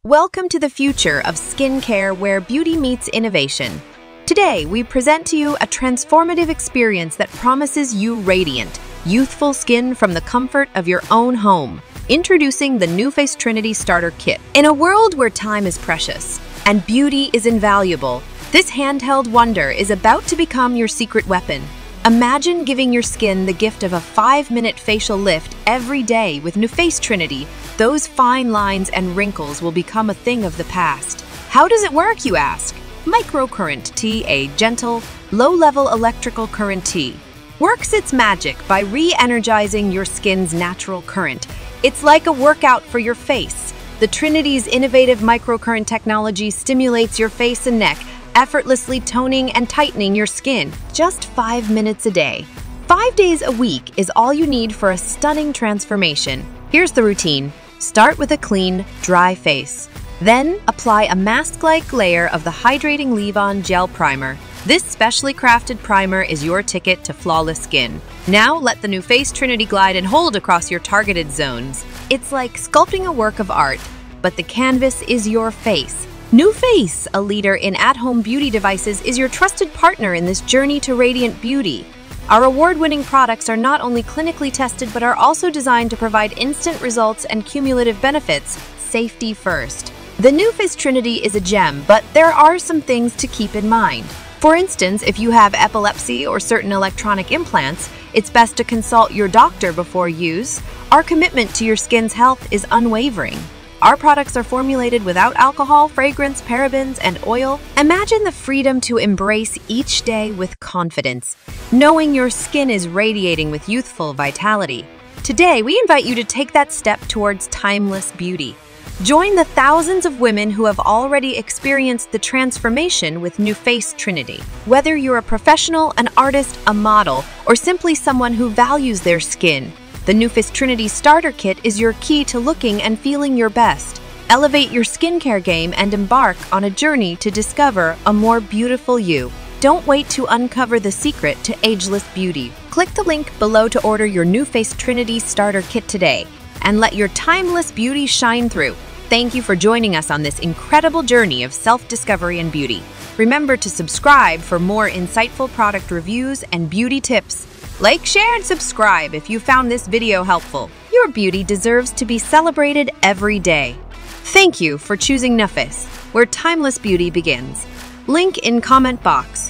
Welcome to the future of skincare where beauty meets innovation. Today, we present to you a transformative experience that promises you radiant, youthful skin from the comfort of your own home. Introducing the NuFACE Trinity Starter Kit. In a world where time is precious and beauty is invaluable, this handheld wonder is about to become your secret weapon. Imagine giving your skin the gift of a 5-minute facial lift every day with NuFACE Trinity. Those fine lines and wrinkles will become a thing of the past. How does it work, you ask? Microcurrent tea, a gentle, low-level electrical current tea, works its magic by re-energizing your skin's natural current. It's like a workout for your face. The Trinity's innovative microcurrent technology stimulates your face and neck, effortlessly toning and tightening your skin. Just 5 minutes a day. 5 days a week is all you need for a stunning transformation. Here's the routine. Start with a clean, dry face. Then, apply a mask-like layer of the hydrating leave-on gel primer. This specially crafted primer is your ticket to flawless skin. Now, let the NuFACE Trinity glide and hold across your targeted zones. It's like sculpting a work of art, but the canvas is your face. NuFACE, a leader in at-home beauty devices, is your trusted partner in this journey to radiant beauty. Our award-winning products are not only clinically tested but are also designed to provide instant results and cumulative benefits, safety first. The NuFACE Trinity is a gem, but there are some things to keep in mind. For instance, if you have epilepsy or certain electronic implants, it's best to consult your doctor before use. Our commitment to your skin's health is unwavering. Our products are formulated without alcohol, fragrance, parabens, and oil. Imagine the freedom to embrace each day with confidence, knowing your skin is radiating with youthful vitality. Today, we invite you to take that step towards timeless beauty. Join the thousands of women who have already experienced the transformation with NuFACE Trinity. Whether you're a professional, an artist, a model, or simply someone who values their skin, the NuFACE Trinity Starter Kit is your key to looking and feeling your best. Elevate your skincare game and embark on a journey to discover a more beautiful you. Don't wait to uncover the secret to ageless beauty. Click the link below to order your NuFACE Trinity Starter Kit today and let your timeless beauty shine through. Thank you for joining us on this incredible journey of self-discovery and beauty. Remember to subscribe for more insightful product reviews and beauty tips. Like, share, and subscribe if you found this video helpful. Your beauty deserves to be celebrated every day. Thank you for choosing NuFACE, where timeless beauty begins. Link in comment box.